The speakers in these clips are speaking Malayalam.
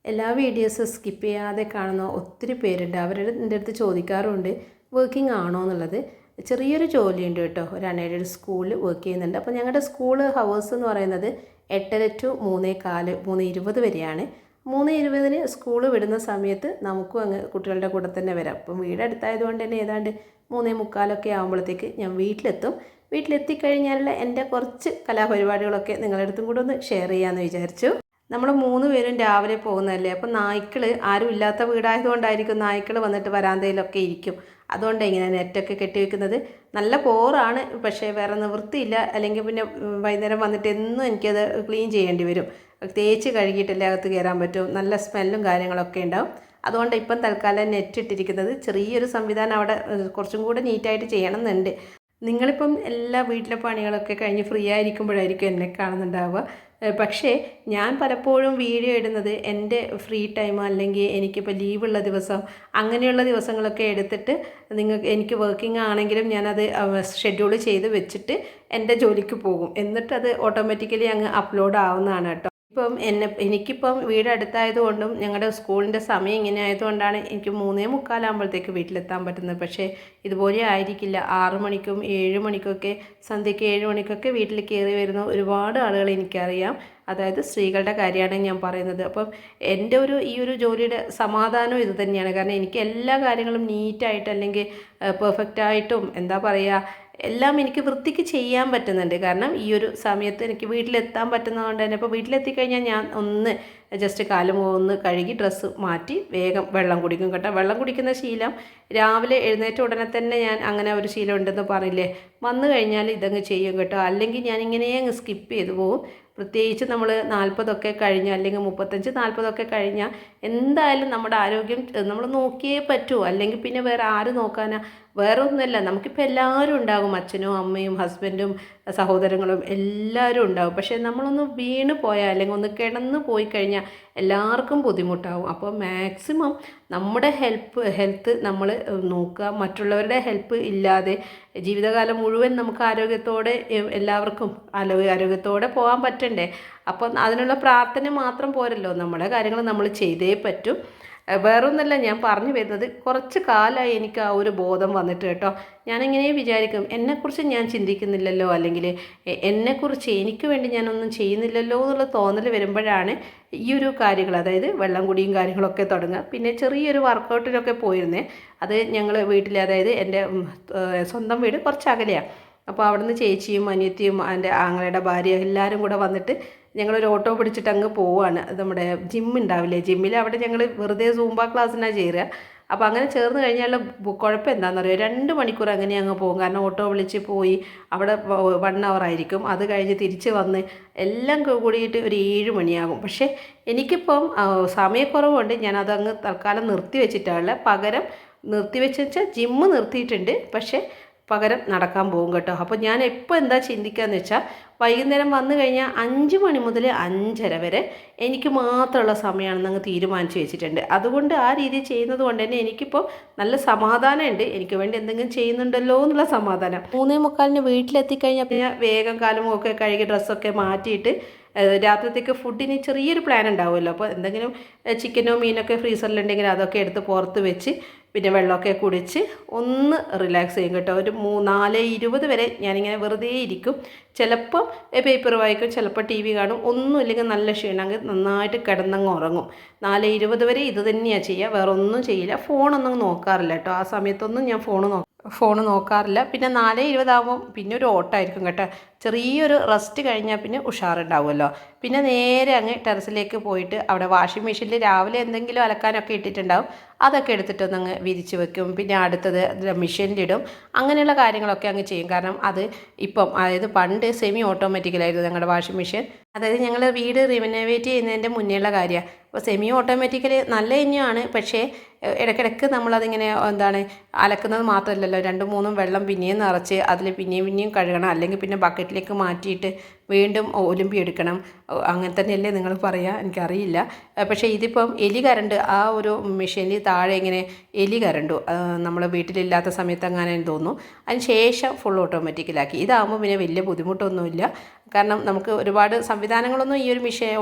എല്ലാ വീഡിയോസും സ്കിപ്പ് ചെയ്യാതെ കാണുന്ന ഒത്തിരി പേരുണ്ട്. അവരുടെ എൻ്റെ അടുത്ത് ചോദിക്കാറുണ്ട് വർക്കിംഗ് ആണോ എന്നുള്ളത്. ചെറിയൊരു ജോലിയുണ്ട് കേട്ടോ. ഒരു അൺഎയ്ഡഡ് സ്കൂളിൽ വർക്ക് ചെയ്യുന്നുണ്ട്. അപ്പോൾ ഞങ്ങളുടെ സ്കൂൾ ഹവേഴ്സ് എന്ന് പറയുന്നത് 8:30 to 3:15 3:20 വരെയാണ്. 3:20 സ്കൂൾ വിടുന്ന സമയത്ത് നമുക്കും അങ്ങ് കുട്ടികളുടെ കൂടെ തന്നെ വരാം. അപ്പം വീടടുത്തായതുകൊണ്ട് തന്നെ ഏതാണ്ട് 3:45 ആകുമ്പോഴത്തേക്ക് ഞാൻ വീട്ടിലെത്തും. വീട്ടിലെത്തിക്കഴിഞ്ഞാലുള്ള എൻ്റെ കുറച്ച് കലാപരിപാടികളൊക്കെ നിങ്ങളുടെ അടുത്തും കൂടെ ഒന്ന് ഷെയർ ചെയ്യാമെന്ന് വിചാരിച്ചു. നമ്മൾ 3 പേരും രാവിലെ പോകുന്നതല്ലേ. അപ്പം നായ്ക്കൾ ആരും ഇല്ലാത്ത വീടായതുകൊണ്ടായിരിക്കും നായ്ക്കൾ വന്നിട്ട് വരാന്തയിലൊക്കെ ഇരിക്കും. അതുകൊണ്ടാണ് ഇങ്ങനെ നെറ്റൊക്കെ കെട്ടി വെക്കുന്നത്. നല്ല ബോറാണ്, പക്ഷേ വേറെ നിവൃത്തിയില്ല. അല്ലെങ്കിൽ പിന്നെ വൈകുന്നേരം വന്നിട്ട് എന്നും എനിക്കത് ക്ലീൻ ചെയ്യേണ്ടി വരും. തേച്ച് കഴുകിയിട്ടല്ലേ അകത്ത് കയറാൻ പറ്റും. നല്ല സ്മെല്ലും കാര്യങ്ങളൊക്കെ ഉണ്ടാവും. അതുകൊണ്ട് ഇപ്പം തൽക്കാലം നെറ്റ് ഇട്ടിരിക്കുന്നത്. ചെറിയൊരു സംവിധാനം അവിടെ കുറച്ചും കൂടെ നീറ്റായിട്ട് ചെയ്യണമെന്നുണ്ട്. നിങ്ങളിപ്പം എല്ലാ വീട്ടിലെ പണികളൊക്കെ കഴിഞ്ഞ് ഫ്രീ ആയിരിക്കുമ്പോഴായിരിക്കും എന്നെ കാണുന്നുണ്ടാവുക. പക്ഷേ ഞാൻ പലപ്പോഴും വീഡിയോ ഇടുന്നത് എൻ്റെ ഫ്രീ ടൈം അല്ലെങ്കിൽ എനിക്കിപ്പോൾ ലീവുള്ള ദിവസം അങ്ങനെയുള്ള ദിവസങ്ങളൊക്കെ എടുത്തിട്ട് എനിക്ക് വർക്കിംഗ് ആണെങ്കിലും ഞാനത് ഷെഡ്യൂൾ ചെയ്ത് വെച്ചിട്ട് എൻ്റെ ജോലിക്ക് പോകും. എന്നിട്ടത് ഓട്ടോമാറ്റിക്കലി അങ്ങ് അപ്ലോഡ് ആവുന്നതാണ് കേട്ടോ. ഇപ്പം എനിക്കിപ്പം വീട് അടുത്തായതുകൊണ്ടും ഞങ്ങളുടെ സ്കൂളിൻ്റെ സമയം ഇങ്ങനെ ആയതുകൊണ്ടാണ് എനിക്ക് 3:45 ആകുമ്പോഴത്തേക്ക് വീട്ടിലെത്താൻ പറ്റുന്നത്. പക്ഷേ ഇതുപോലെ ആയിരിക്കില്ല. 6 മണിക്കും 7 മണിക്കൊക്കെ സന്ധ്യയ്ക്ക് 7 മണിക്കൊക്കെ വീട്ടിൽ കയറി വരുന്ന ഒരുപാട് ആളുകൾ എനിക്കറിയാം. അതായത് സ്ത്രീകളുടെ കാര്യമാണ് ഞാൻ പറയുന്നത്. അപ്പം എൻ്റെ ഈ ഒരു ജോലിയുടെ സമാധാനം ഇത് തന്നെയാണ്. കാരണം എനിക്ക് എല്ലാ കാര്യങ്ങളും നീറ്റായിട്ട് അല്ലെങ്കിൽ പെർഫെക്റ്റായിട്ടും എന്താ പറയുക എല്ലാം എനിക്ക് വൃത്തിക്ക് ചെയ്യാൻ പറ്റുന്നുണ്ട്. കാരണം ഈ ഒരു സമയത്ത് എനിക്ക് വീട്ടിലെത്താൻ പറ്റുന്നതുകൊണ്ട് തന്നെ ഇപ്പോൾ വീട്ടിലെത്തിക്കഴിഞ്ഞാൽ ഞാൻ ഒന്ന് ജസ്റ്റ് കാലും ഒന്ന് കഴുകി ഡ്രസ്സ് മാറ്റി വേഗം വെള്ളം കുടിക്കും കേട്ടോ. വെള്ളം കുടിക്കുന്ന ശീലം രാവിലെ എഴുന്നേറ്റ ഉടനെ തന്നെ ഞാൻ അങ്ങനെ ഒരു ശീലം ഉണ്ടെന്ന് പറഞ്ഞില്ലേ, വന്നു കഴിഞ്ഞാൽ ഇതങ്ങ് ചെയ്യും കേട്ടോ. അല്ലെങ്കിൽ ഞാനിങ്ങനെ അങ്ങ് സ്കിപ്പ് ചെയ്തു പോകും. പ്രത്യേകിച്ച് നമ്മൾ 40 കഴിഞ്ഞാൽ അല്ലെങ്കിൽ 35 40 കഴിഞ്ഞാൽ എന്തായാലും നമ്മുടെ ആരോഗ്യം നമ്മൾ നോക്കിയേ പറ്റൂ. അല്ലെങ്കിൽ പിന്നെ വേറെ ആര് നോക്കാനാ? വേറെ ഒന്നുമല്ല, നമുക്കിപ്പോൾ എല്ലാവരും ഉണ്ടാകും. അച്ഛനും അമ്മയും ഹസ്ബൻഡും സഹോദരങ്ങളും എല്ലാവരും ഉണ്ടാകും. പക്ഷേ നമ്മളൊന്ന് വീണ് പോയാൽ അല്ലെങ്കിൽ ഒന്ന് കിടന്ന് പോയി കഴിഞ്ഞാൽ എല്ലാവർക്കും ബുദ്ധിമുട്ടാവും. അപ്പോൾ മാക്സിമം നമ്മുടെ ഹെൽത്ത് നമ്മൾ നോക്കുക. മറ്റുള്ളവരുടെ ഹെൽപ്പ് ഇല്ലാതെ ജീവിതകാലം മുഴുവൻ നമുക്ക് ആരോഗ്യത്തോടെ എല്ലാവർക്കും ആരോഗ്യത്തോടെ പോകാൻ പറ്റണ്ടേ. അപ്പം അതിനുള്ള പ്രാർത്ഥന മാത്രം പോരല്ലോ, നമ്മുടെ കാര്യങ്ങൾ നമ്മൾ ചെയ്തേ പറ്റും. വേറൊന്നല്ല ഞാൻ പറഞ്ഞു വരുന്നത്, കുറച്ച് കാലമായി എനിക്ക് ആ ഒരു ബോധം വന്നിട്ട് കേട്ടോ. ഞാനിങ്ങനെ വിചാരിക്കും, എന്നെക്കുറിച്ച് ഞാൻ ചിന്തിക്കുന്നില്ലല്ലോ, അല്ലെങ്കിൽ എന്നെക്കുറിച്ച് എനിക്ക് വേണ്ടി ഞാനൊന്നും ചെയ്യുന്നില്ലല്ലോ എന്നുള്ള തോന്നൽ വരുമ്പോഴാണ് ഈ ഒരു കാര്യങ്ങൾ, അതായത് വെള്ളം കുടിയും കാര്യങ്ങളൊക്കെ തുടങ്ങുക. പിന്നെ ചെറിയൊരു വർക്കൗട്ടിനൊക്കെ പോയിരുന്നേ. അത് ഞങ്ങൾ വീട്ടിൽ, അതായത് എൻ്റെ സ്വന്തം വീട് കുറച്ച് അകലെയാണ്. അപ്പോൾ അവിടുന്ന് ചേച്ചിയും അനിയത്തിയും എൻ്റെ ആങ്ങളുടെ ഭാര്യ എല്ലാവരും കൂടെ വന്നിട്ട് ഞങ്ങളൊരു ഓട്ടോ പിടിച്ചിട്ട് അങ്ങ് പോവുകയാണ്. നമ്മുടെ ജിമ്മുണ്ടാവില്ലേ, ജിമ്മിൽ അവിടെ ഞങ്ങൾ വെറുതെ സൂംബ ക്ലാസ്സിനാണ് ചേരുക. അപ്പോൾ അങ്ങനെ ചേർന്ന് കഴിഞ്ഞാൽ കുഴപ്പം എന്താണെന്നറിയോ, 2 മണിക്കൂർ അങ്ങനെ അങ്ങ് പോകും. കാരണം ഓട്ടോ വിളിച്ച് പോയി അവിടെ 1 hour ആയിരിക്കും. അത് കഴിഞ്ഞ് തിരിച്ച് വന്ന് എല്ലാം കൂടിയിട്ട് ഒരു 7 മണിയാകും. പക്ഷേ എനിക്കിപ്പം സമയക്കുറവുണ്ട്. ഞാനതങ്ങ് തൽക്കാലം നിർത്തി വെച്ചിട്ടാണ്. പകരം വെച്ചാൽ ജിമ്മ് നിർത്തിയിട്ടുണ്ട്, പക്ഷേ പകരം നടക്കാൻ പോകും കേട്ടോ. അപ്പോൾ ഞാൻ എപ്പോൾ എന്താ ചിന്തിക്കുകയെന്ന് വെച്ചാൽ, വൈകുന്നേരം വന്നു കഴിഞ്ഞാൽ 5 മണി മുതൽ 5:30 വരെ എനിക്ക് മാത്രമുള്ള സമയമാണെന്ന് അങ്ങ് തീരുമാനിച്ച് വെച്ചിട്ടുണ്ട്. അതുകൊണ്ട് ആ രീതി ചെയ്യുന്നത് കൊണ്ട് തന്നെ എനിക്കിപ്പോൾ നല്ല സമാധാനമുണ്ട്. എനിക്ക് വേണ്ടി എന്തെങ്കിലും ചെയ്യുന്നുണ്ടല്ലോ എന്നുള്ള സമാധാനം. 3:45 വീട്ടിലെത്തിക്കഴിഞ്ഞാൽ പിന്നെ വേഗം കാലമൊക്കെ കഴുകി ഡ്രസ്സൊക്കെ മാറ്റിയിട്ട് രാത്രിത്തേക്ക് ഫുഡിന് ചെറിയൊരു പ്ലാൻ ഉണ്ടാവുമല്ലോ. അപ്പോൾ എന്തെങ്കിലും ചിക്കനോ മീനൊക്കെ ഫ്രീസറിലുണ്ടെങ്കിൽ അതൊക്കെ എടുത്ത് പുറത്ത് വെച്ച് പിന്നെ വെള്ളമൊക്കെ കുടിച്ച് ഒന്ന് റിലാക്സ് ചെയ്യും കേട്ടോ. ഒരു 4:20 വരെ ഞാനിങ്ങനെ വെറുതെ ഇരിക്കും. ചിലപ്പോൾ പേപ്പർ വായിക്കും, ചിലപ്പോൾ TV കാണും. ഒന്നുമില്ലെങ്കിൽ നല്ല ക്ഷീണമെങ്കിൽ നന്നായിട്ട് കിടന്നങ്ങ് ഉറങ്ങും. 4:20 വരെ ഇത് തന്നെയാണ് ചെയ്യുക, വേറെ ഒന്നും ചെയ്യില്ല. ഫോണൊന്നും നോക്കാറില്ല കേട്ടോ. ആ സമയത്തൊന്നും ഞാൻ ഫോൺ നോക്കാറില്ല. പിന്നെ 4:20 ആകുമ്പോൾ പിന്നെ ഒരു ഓട്ടമായിരിക്കും കേട്ടോ. ചെറിയൊരു റെസ്റ്റ് കഴിഞ്ഞാൽ പിന്നെ ഉഷാറുണ്ടാവുമല്ലോ. പിന്നെ നേരെ അങ്ങ് ടെറസിലേക്ക് പോയിട്ട് അവിടെ വാഷിംഗ് മെഷീനിൽ രാവിലെ എന്തെങ്കിലും അലക്കാനൊക്കെ ഇട്ടിട്ടുണ്ടാവും. അതൊക്കെ എടുത്തിട്ടൊന്നങ്ങ് വിരിച്ച് വെക്കും. പിന്നെ അടുത്തത് മെഷീനിലിടും. അങ്ങനെയുള്ള കാര്യങ്ങളൊക്കെ അങ്ങ് ചെയ്യും. കാരണം അത് ഇപ്പം, അതായത് പണ്ട് സെമി ഓട്ടോമാറ്റിക്കലായിരുന്നു ഞങ്ങളുടെ വാഷിംഗ് മെഷീൻ. അതായത് ഞങ്ങൾ വീട് റിനോവേറ്റ് ചെയ്യുന്നതിൻ്റെ മുന്നേയുള്ള കാര്യമാണ്. അപ്പോൾ സെമി ഓട്ടോമാറ്റിക്കലി നല്ല തന്നെയാണ്. പക്ഷേ ഇടയ്ക്കിടയ്ക്ക് നമ്മളതിങ്ങനെ അലക്കുന്നത് മാത്രമല്ലല്ലോ, 2-3 വെള്ളം പിന്നെയും നിറച്ച് അതിൽ പിന്നെയും കഴുകണം. അല്ലെങ്കിൽ പിന്നെ ബക്കറ്റിലേക്ക് മാറ്റിയിട്ട് വീണ്ടും ഒലുമ്പി എടുക്കണം. അങ്ങനെ തന്നെയല്ലേ നിങ്ങൾ പറയുക, എനിക്കറിയില്ല. പക്ഷേ ഇതിപ്പം എലി കരണ്ട്, ആ ഒരു മെഷീനിൽ താഴെ ഇങ്ങനെ എലി കരണ്ടു നമ്മൾ വീട്ടിലില്ലാത്ത സമയത്ത് അങ്ങനെ തോന്നുന്നു. അതിന് ശേഷം ഫുൾ ഓട്ടോമാറ്റിക്കലാക്കി. ഇതാകുമ്പോൾ പിന്നെ വലിയ ബുദ്ധിമുട്ടൊന്നുമില്ല. കാരണം നമുക്ക് ഒരുപാട് സംവിധാനങ്ങളൊന്നും ഈ ഒരു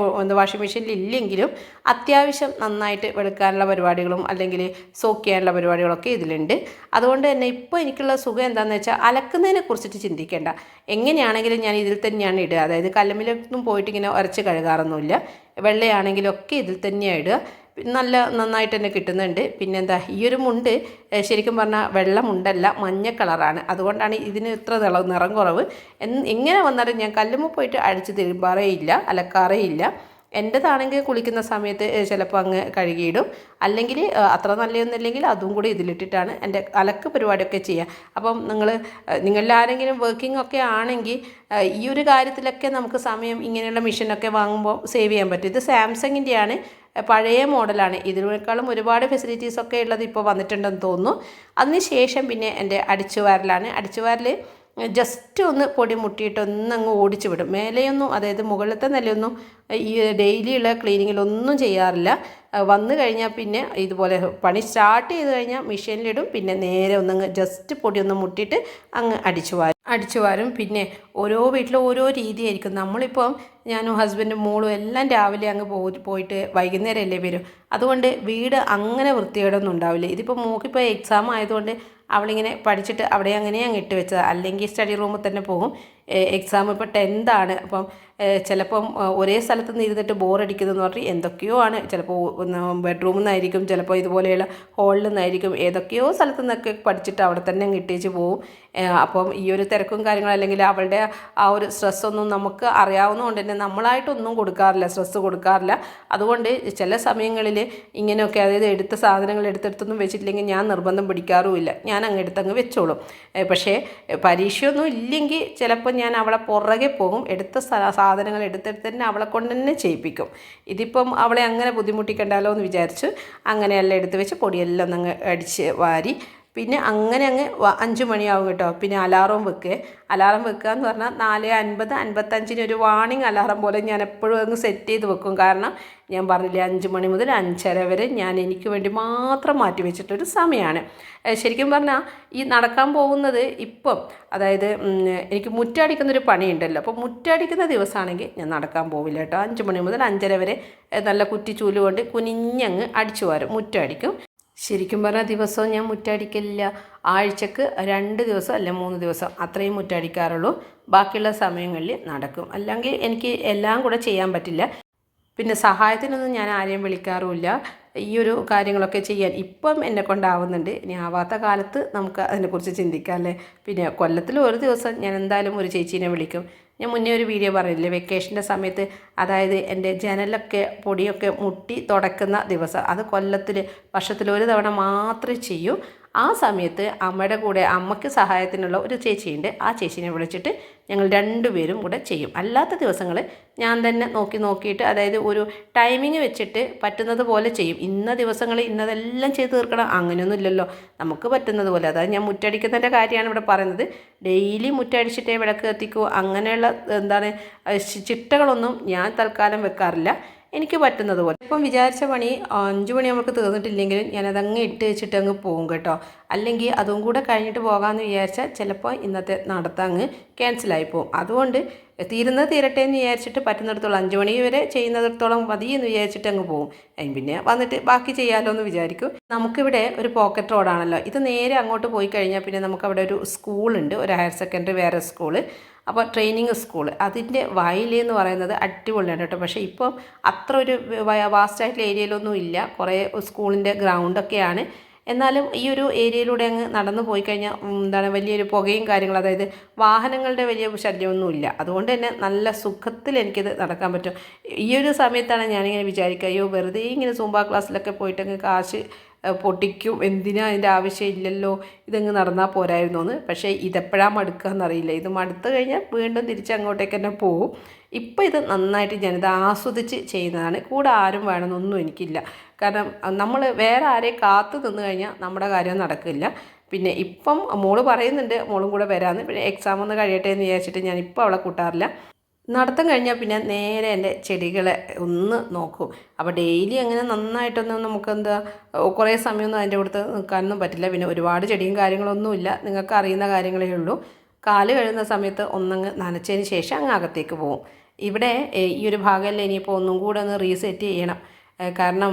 വാഷിംഗ് മെഷീനിൽ ഇല്ലെങ്കിലും അത്യാവശ്യം നന്നായിട്ട് വെളുക്കാനുള്ള പരിപാടികളും അല്ലെങ്കിൽ സോക്ക് ചെയ്യാനുള്ള പരിപാടികളൊക്കെ ഇതിലുണ്ട്. അതുകൊണ്ട് തന്നെ ഇപ്പോൾ എനിക്കുള്ള സുഖം എന്താണെന്ന് വെച്ചാൽ അലക്കുന്നതിനെ കുറിച്ചിട്ട് ചിന്തിക്കേണ്ട. എങ്ങനെയാണെങ്കിലും ഞാൻ ഇതിൽ തന്നെയാണ് ഇടുക. അതായത് കല്ലുമ്മിലൊന്നും പോയിട്ട് ഇങ്ങനെ ഉരച്ച് കഴുകാറൊന്നുമില്ല. വെള്ളയാണെങ്കിലൊക്കെ ഇതിൽ തന്നെയാണ് ഇടുക. നന്നായിട്ട് തന്നെ കിട്ടുന്നുണ്ട്. പിന്നെന്താ, ഈ ഒരു മുണ്ട് ശരിക്കും പറഞ്ഞാൽ വെള്ള മുണ്ടല്ല, മഞ്ഞ കളറാണ്. അതുകൊണ്ടാണ് ഇതിന് ഇത്ര നിറം കുറവ്. എങ്ങനെ വന്നാലും ഞാൻ കല്ലുമ്മ പോയിട്ട് അടിച്ച് തിരുമ്പാറേ ഇല്ല, അലക്കാറേ ഇല്ല. എൻ്റെതാണെങ്കിൽ കുളിക്കുന്ന സമയത്ത് ചിലപ്പോൾ അങ്ങ് കഴുകിയിടും. അല്ലെങ്കിൽ അത്ര നല്ലതൊന്നുമില്ലെങ്കിൽ അതും കൂടി ഇതിലിട്ടിട്ടാണ് എൻ്റെ അലക്ക് പരിപാടിയൊക്കെ ചെയ്യുക. അപ്പം നിങ്ങളിൽ ആരെങ്കിലും വർക്കിംഗ് ഒക്കെ ആണെങ്കിൽ ഈ ഒരു കാര്യത്തിലൊക്കെ നമുക്ക് സമയം ഇങ്ങനെയുള്ള മെഷീനൊക്കെ വാങ്ങുമ്പോൾ സേവ് ചെയ്യാൻ പറ്റും. ഇത് സാംസങ്ങിൻ്റെയാണ്, പഴയ മോഡലാണ്. ഇതിനേക്കാളും ഒരുപാട് ഫെസിലിറ്റീസൊക്കെ ഉള്ളത് ഇപ്പോൾ വന്നിട്ടുണ്ടെന്ന് തോന്നുന്നു. അതിനുശേഷം പിന്നെ എൻ്റെ അടിച്ചുവാരലാണ്. അടിച്ചുവാരൽ ജസ്റ്റ് ഒന്ന് പൊടി മുട്ടിയിട്ട് ഒന്നങ്ങ് ഓടിച്ചു വിടും. മേലെയൊന്നും, അതായത് മുകളിലത്തെ നിലയൊന്നും ഈ ഡെയിലിയുള്ള ക്ലീനിങ്ങിലൊന്നും ചെയ്യാറില്ല. വന്നു കഴിഞ്ഞാൽ പിന്നെ ഇതുപോലെ പണി സ്റ്റാർട്ട് ചെയ്ത് കഴിഞ്ഞാൽ മെഷീനിലിടും. പിന്നെ നേരെ ഒന്നങ്ങ് ജസ്റ്റ് പൊടി ഒന്ന് മുട്ടിയിട്ട് അങ്ങ് അടിച്ചു വാരും. പിന്നെ ഓരോ വീട്ടിലും ഓരോ രീതിയായിരിക്കും. നമ്മളിപ്പം ഞാനും ഹസ്ബൻഡും മോളും എല്ലാം രാവിലെ അങ്ങ് പോയിട്ട് വൈകുന്നേരമല്ലേ വരും. അതുകൊണ്ട് വീട് അങ്ങനെ വൃത്തികേടൊന്നും ഉണ്ടാവില്ല. ഇതിപ്പോൾ മോക്കിപ്പോൾ എക്സാം ആയതുകൊണ്ട് അവളിങ്ങനെ പഠിച്ചിട്ട് അവിടെ അങ്ങനെ അങ്ങ് ഇട്ട് വെച്ചത്. അല്ലെങ്കിൽ സ്റ്റഡി റൂമിൽ തന്നെ പോകും. എക്സാം ഇപ്പോൾ 10th ആണ്. അപ്പം ചിലപ്പം ഒരേ സ്ഥലത്ത് നിന്ന് ഇരുന്നിട്ട് ബോറടിക്കുന്നതെന്ന് പറഞ്ഞാൽ എന്തൊക്കെയോ ആണ്. ചിലപ്പോൾ ബെഡ്റൂമിൽ നിന്നായിരിക്കും, ചിലപ്പോൾ ഇതുപോലെയുള്ള ഹോളിൽ നിന്നായിരിക്കും, ഏതൊക്കെയോ സ്ഥലത്തു നിന്നൊക്കെ പഠിച്ചിട്ട് അവിടെ തന്നെ അങ്ങ് ഇട്ടേച്ച് പോവും. അപ്പം ഈ ഒരു തിരക്കും കാര്യങ്ങളും അല്ലെങ്കിൽ അവളുടെ ആ ഒരു സ്ട്രെസ്സൊന്നും നമുക്ക് അറിയാവുന്നതുകൊണ്ട് തന്നെ നമ്മളായിട്ടൊന്നും കൊടുക്കാറില്ല, സ്ട്രെസ്സ് കൊടുക്കാറില്ല. അതുകൊണ്ട് ചില സമയങ്ങളിൽ ഇങ്ങനെയൊക്കെ, അതായത് എടുത്ത സാധനങ്ങൾ എടുത്തെടുത്തൊന്നും വെച്ചിട്ടില്ലെങ്കിൽ ഞാൻ നിർബന്ധം പിടിക്കാറുമില്ല. ഞാൻ അങ്ങ് എടുത്തങ്ങ് വെച്ചോളും. പക്ഷേ പരീക്ഷയൊന്നും ഇല്ലെങ്കിൽ ചിലപ്പോൾ ഞാൻ അവളെ പുറകെ പോകും. എടുത്ത സാധനങ്ങൾ എടുത്തെടുത്ത് തന്നെ അവളെ കൊണ്ട് തന്നെ ചെയ്യിപ്പിക്കും. ഇതിപ്പം അവളെ അങ്ങനെ ബുദ്ധിമുട്ടിക്കണ്ടല്ലോ എന്ന് വിചാരിച്ചു അങ്ങനെയെല്ലാം എടുത്ത് വെച്ച് പൊടിയെല്ലാം ഒന്നങ്ങ് അടിച്ച് വാരി പിന്നെ അങ്ങനെ അങ്ങ് 5 മണിയാവും കേട്ടോ. പിന്നെ അലാറം വെക്കുക എന്ന് പറഞ്ഞാൽ 4:50 55 ഒരു വാർണിംഗ് അലാറം പോലെ ഞാൻ എപ്പോഴും അങ്ങ് സെറ്റ് ചെയ്ത് വെക്കും. കാരണം ഞാൻ പറഞ്ഞില്ലേ 5 മണി മുതൽ 5:30 വരെ ഞാൻ എനിക്ക് വേണ്ടി മാത്രം മാറ്റി വെച്ചിട്ടൊരു സമയമാണ്. ശരിക്കും പറഞ്ഞാൽ ഈ നടക്കാൻ പോകുന്നത് ഇപ്പം, അതായത് എനിക്ക് മുറ്റടിക്കുന്നൊരു പണിയുണ്ടല്ലോ. അപ്പോൾ മുറ്റടിക്കുന്ന ദിവസമാണെങ്കിൽ ഞാൻ നടക്കാൻ പോവില്ല കേട്ടോ. 5 മണി മുതൽ 5:30 വരെ നല്ല കുറ്റിച്ചൂല് കൊണ്ട് കുനിഞ്ഞങ്ങ് അടിച്ചു വാരും, മുറ്റടിക്കും. ശരിക്കും പറഞ്ഞാൽ ദിവസവും ഞാൻ മുറ്റടിക്കില്ല. ആഴ്ചക്ക് 2 ദിവസം അല്ല 3 ദിവസം അത്രയും മുറ്റടിക്കാറുള്ളൂ. ബാക്കിയുള്ള സമയങ്ങളിൽ നടക്കും. അല്ലെങ്കിൽ എനിക്ക് എല്ലാം കൂടെ ചെയ്യാൻ പറ്റില്ല. പിന്നെ സഹായത്തിനൊന്നും ഞാൻ ആരെയും വിളിക്കാറുമില്ല. ഈ ഒരു കാര്യങ്ങളൊക്കെ ചെയ്യാൻ ഇപ്പം എന്നെ കൊണ്ടാവുന്നുണ്ട്. ഇനി ആവാത്ത കാലത്ത് നമുക്ക് അതിനെക്കുറിച്ച് ചിന്തിക്കാം അല്ലേ. പിന്നെ കൊല്ലത്തിൽ ഒരു ദിവസം ഞാൻ എന്തായാലും ഒരു ചേച്ചീനെ വിളിക്കും. ഞാൻ മുന്നേ ഒരു വീഡിയോ പറഞ്ഞില്ലേ, വെക്കേഷൻ്റെ സമയത്ത്, അതായത് എൻ്റെ ജനലൊക്കെ പൊടിയൊക്കെ മുട്ടി തുടക്കുന്ന ദിവസം, അത് വർഷത്തിൽ ഒരു തവണ മാത്രമേ ചെയ്യൂ. ആ സമയത്ത് അമ്മയുടെ കൂടെ അമ്മയ്ക്ക് സഹായത്തിനുള്ള ഒരു ചേച്ചിയുണ്ട്. ആ ചേച്ചീനെ വിളിച്ചിട്ട് ഞങ്ങൾ 2 പേരും കൂടെ ചെയ്യും. അല്ലാത്ത ദിവസങ്ങൾ ഞാൻ തന്നെ നോക്കിയിട്ട്, അതായത് ഒരു ടൈമിങ് വെച്ചിട്ട് പറ്റുന്നത് പോലെ ചെയ്യും. ഇന്ന ദിവസങ്ങൾ ഇന്നതെല്ലാം ചെയ്ത് തീർക്കണം അങ്ങനെയൊന്നും ഇല്ലല്ലോ, നമുക്ക് പറ്റുന്നത് പോലെ. അതായത് ഞാൻ മുറ്റടിക്കുന്നതിൻ്റെ കാര്യമാണ് ഇവിടെ പറയുന്നത്. ഡെയിലി മുറ്റടിച്ചിട്ടേ വിളക്ക് കത്തിക്കൂ, അങ്ങനെയുള്ള ചിട്ടകളൊന്നും ഞാൻ തൽക്കാലം വെക്കാറില്ല. എനിക്ക് പറ്റുന്നത് പോലെ. ഇപ്പം വിചാരിച്ച പണി 5 മണി നമുക്ക് തീർന്നിട്ടില്ലെങ്കിലും ഞാനതങ്ങ് ഇട്ട് വെച്ചിട്ട് അങ്ങ് പോകും കേട്ടോ. അല്ലെങ്കിൽ അതും കൂടെ കഴിഞ്ഞിട്ട് പോകാമെന്ന് വിചാരിച്ചാൽ ചിലപ്പോൾ ഇന്നത്തെ നടത്തങ്ങ് ക്യാൻസലായി പോകും. അതുകൊണ്ട് തീരട്ടെ എന്ന് വിചാരിച്ചിട്ട് പറ്റുന്നിടത്തോളം 5 മണി വരെ ചെയ്യുന്നിടത്തോളം മതി എന്ന് വിചാരിച്ചിട്ട് അങ്ങ് പോകും. പിന്നെ വന്നിട്ട് ബാക്കി ചെയ്യാമല്ലോ എന്ന് വിചാരിക്കും. നമുക്കിവിടെ ഒരു പോക്കറ്റ് റോഡാണല്ലോ. ഇത് നേരെ അങ്ങോട്ട് പോയി കഴിഞ്ഞാൽ പിന്നെ നമുക്കവിടെ ഒരു സ്കൂളുണ്ട്, ഒരു ഹയർ സെക്കൻഡറി വേറെ സ്കൂള്. അപ്പോൾ ട്രെയിനിങ് സ്കൂൾ, അതിൻ്റെ വയൽ എന്ന് പറയുന്നത് അടിപൊളിയാണ് കേട്ടോ. പക്ഷേ ഇപ്പോൾ അത്ര ഒരു വാസ്റ്റായിട്ടുള്ള ഏരിയയിലൊന്നും ഇല്ല. കുറേ സ്കൂളിൻ്റെ ഗ്രൗണ്ടൊക്കെയാണ്. എന്നാലും ഈ ഒരു ഏരിയയിലൂടെ അങ്ങ് നടന്നു പോയി കഴിഞ്ഞാൽ വലിയൊരു പുകയും കാര്യങ്ങളും, അതായത് വാഹനങ്ങളുടെ വലിയ ശല്യമൊന്നുമില്ല. അതുകൊണ്ട് തന്നെ നല്ല സുഖത്തിൽ എനിക്കിത് നടക്കാൻ പറ്റും. ഈ ഒരു സമയത്താണ് ഞാനിങ്ങനെ വിചാരിക്കുക, അയ്യോ വെറുതെ ഇങ്ങനെ സൂംബ ക്ലാസ്സിലൊക്കെ പോയിട്ടങ്ങ് കാശ് പൊട്ടിക്കും, എന്തിനാ അതിൻ്റെ ആവശ്യമില്ലല്ലോ, ഇതങ്ങ് നടന്നാൽ പോരായിരുന്നു എന്ന്. പക്ഷേ ഇതെപ്പോഴാണ് മടുക്കുകയെന്നറിയില്ല. ഇത് മടുത്തു കഴിഞ്ഞാൽ വീണ്ടും തിരിച്ചങ്ങോട്ടേക്ക് തന്നെ പോവും. ഇപ്പം ഇത് നന്നായിട്ട് ഞാനിത് ആസ്വദിച്ച് ചെയ്യുന്നതാണ്. കൂടെ ആരും വേണമെന്നൊന്നും എനിക്കില്ല. കാരണം നമ്മൾ വേറെ ആരെയും കാത്തു നിന്ന് കഴിഞ്ഞാൽ നമ്മുടെ കാര്യം നടക്കില്ല. പിന്നെ ഇപ്പം മോള് പറയുന്നുണ്ട് മോളും കൂടെ വരാമെന്ന്. പിന്നെ എക്സാം ഒന്ന് കഴിയട്ടെ എന്ന് വിചാരിച്ചിട്ട് ഞാനിപ്പോൾ അവളെ കൂട്ടാറില്ല. നടത്തം കഴിഞ്ഞാൽ പിന്നെ നേരെ എൻ്റെ ചെടികളെ ഒന്ന് നോക്കും. അപ്പോൾ ഡെയിലി അങ്ങനെ നന്നായിട്ടൊന്നും നമുക്കെന്താ കുറേ സമയമൊന്നും അതിൻ്റെ അടുത്ത് നിൽക്കാനൊന്നും പറ്റില്ല. പിന്നെ ഒരുപാട് ചെടിയും കാര്യങ്ങളൊന്നുമില്ല, നിങ്ങൾക്ക് അറിയുന്ന കാര്യങ്ങളേ ഉള്ളൂ. കാല് കഴുകുന്ന സമയത്ത് ഒന്നങ്ങ് നനച്ചതിന് ശേഷം അങ്ങ് അകത്തേക്ക് പോകും. ഇവിടെ ഈ ഒരു ഭാഗമല്ലേ ഇനിയിപ്പോൾ ഒന്നും കൂടെ ഒന്ന് റീസെറ്റ് ചെയ്യണം. കാരണം